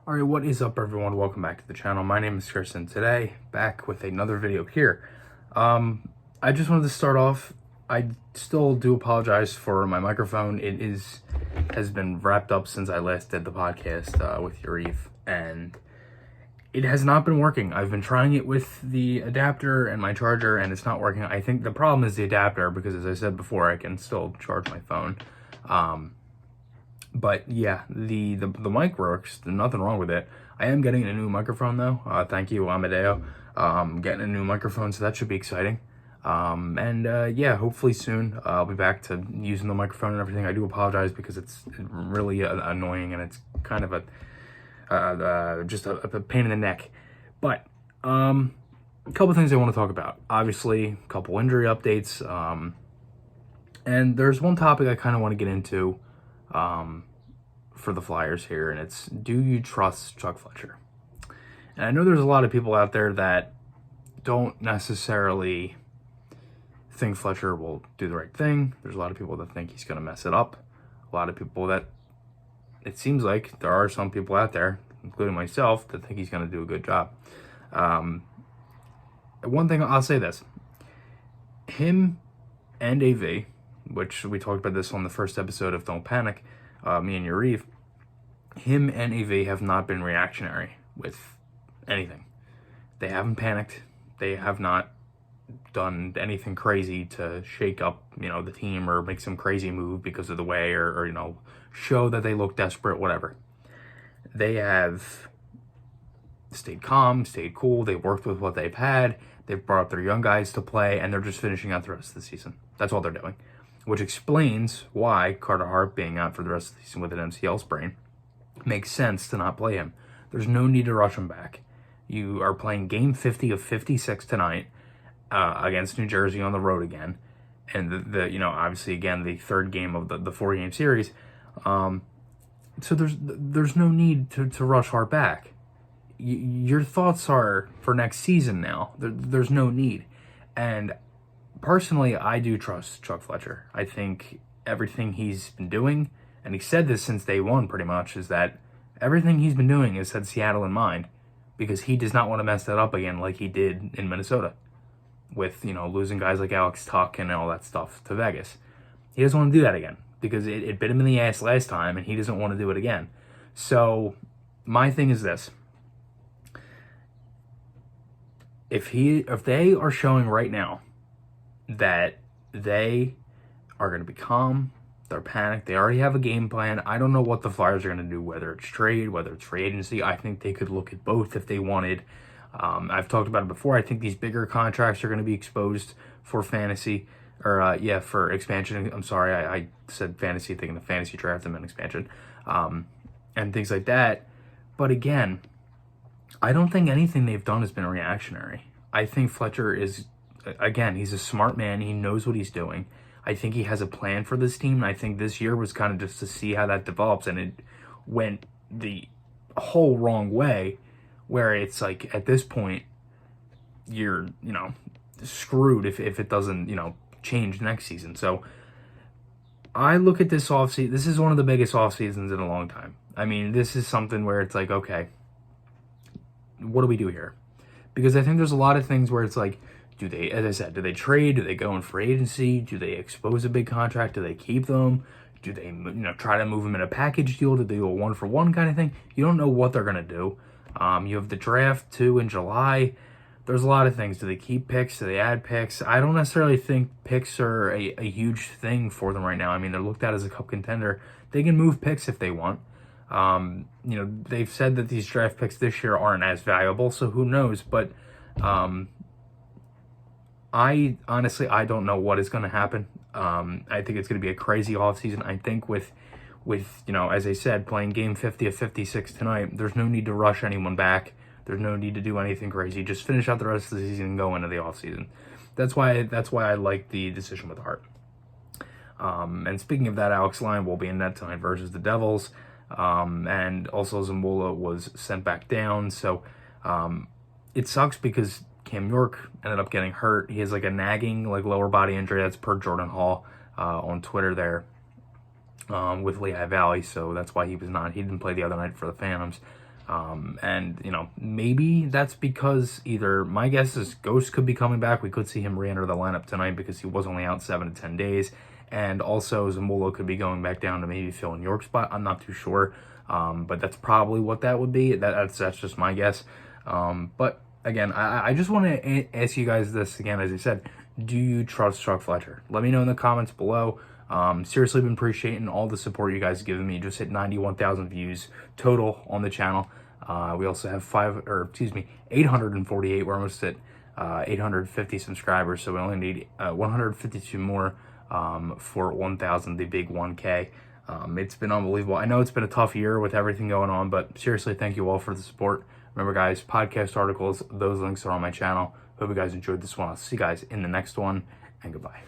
Alright, what is up everyone? Welcome back to the channel. My name is Chris and today, back with another video here. I just wanted to start off, I still do apologize for my microphone. It has been wrapped up since I last did the podcast with Yariv, and it has not been working. I've been trying it with the adapter and my charger and it's not working. I think the problem is the adapter because, as I said before, I can still charge my phone. But yeah, the mic works. There's nothing wrong with it. I am getting a new microphone though. Thank you, Amadeo. Getting a new microphone, so that should be exciting. Yeah, hopefully soon I'll be back to using the microphone and everything. I do apologize because it's really annoying and it's kind of just a pain in the neck. But a couple things I want to talk about. Obviously, a couple injury updates. And there's one topic I kind of want to get into for the Flyers here, and it's, do you trust Chuck Fletcher? And I know there's a lot of people out there that don't necessarily think Fletcher will do the right thing. There's a lot of people that think he's going to mess it up. A lot of people that, it seems like there are some people out there, including myself, that think he's going to do a good job. One thing, I'll say this. Him and AV, which we talked about this on the first episode of Don't Panic, me and Yariv, him and AV have not been reactionary with anything. They haven't panicked. They have not done anything crazy to shake up, the team or make some crazy move because of the way or show that they look desperate, whatever. They have stayed calm, stayed cool. They worked with what they've had. They've brought up their young guys to play, and they're just finishing out the rest of the season. That's all they're doing, which explains why Carter Hart being out for the rest of the season with an MCL sprain makes sense to not play him. There's no need to rush him back. You are playing game 50 of 56 tonight against New Jersey on the road again, and obviously again the third game of the 4-game series. So there's no need to rush Hart back. Your thoughts are for next season now. There's no need, and personally, I do trust Chuck Fletcher. I think everything he's been doing, and he said this since day one pretty much, is that everything he's been doing has had Seattle in mind, because he does not want to mess that up again like he did in Minnesota with, losing guys like Alex Tuck and all that stuff to Vegas. He doesn't want to do that again because it bit him in the ass last time and he doesn't want to do it again. So my thing is this. If they are showing right now that they are going to be calm, they're panicked, they already have a game plan. I don't know what the Flyers are going to do, whether it's trade, whether it's free agency. I think they could look at both if they wanted. I've talked about it before. I think these bigger contracts are going to be exposed for fantasy, or for expansion. I'm sorry, I said fantasy, thinking of fantasy draft, I meant expansion, and things like that. But again, I don't think anything they've done has been reactionary. I think Fletcher is, again, he's a smart man. He knows what he's doing. I think he has a plan for this team. And I think this year was kind of just to see how that develops. And it went the whole wrong way, where it's like, at this point, you're, screwed if it doesn't, change next season. So I look at this offseason. This is one of the biggest off seasons in a long time. I mean, this is something where it's like, okay, what do we do here? Because I think there's a lot of things where it's like, do they, as I said, do they trade? Do they go in free agency? Do they expose a big contract? Do they keep them? Do they, try to move them in a package deal? Do they do a 1-for-1 kind of thing? You don't know what they're going to do. You have the draft too in July. There's a lot of things. Do they keep picks? Do they add picks? I don't necessarily think picks are a huge thing for them right now. I mean, they're looked at as a cup contender. They can move picks if they want. They've said that these draft picks this year aren't as valuable, so who knows? But I don't know what is going to happen. I think it's going to be a crazy offseason. I think with as I said, playing game 50 of 56 tonight, there's no need to rush anyone back. There's no need to do anything crazy. Just finish out the rest of the season and go into the offseason. That's why I like the decision with Hart. And speaking of that, Alex Lyon will be in net tonight versus the Devils. And also Zambola was sent back down. So it sucks because Cam York ended up getting hurt. He has like a nagging lower body injury. That's per Jordan Hall on Twitter there. with Lehigh Valley, so that's why he didn't play the other night for the Phantoms. And, maybe that's because either my guess is Ghost could be coming back. We could see him re-enter the lineup tonight because he was only out 7 to 10 days. And also Zamolo could be going back down to maybe fill in York's spot. I'm not too sure. But that's probably what that would be. That's just my guess. But again, I just want to ask you guys this again, as I said, do you trust Chuck Fletcher? Let me know in the comments below. Seriously been appreciating all the support you guys have given me. Just hit 91,000 views total on the channel. We also have 848. We're almost at 850 subscribers, so we only need 152 more for 1,000, the big 1K. It's been unbelievable. I know it's been a tough year with everything going on, but seriously, thank you all for the support. Remember, guys, podcast articles, those links are on my channel. Hope you guys enjoyed this one. I'll see you guys in the next one, and goodbye.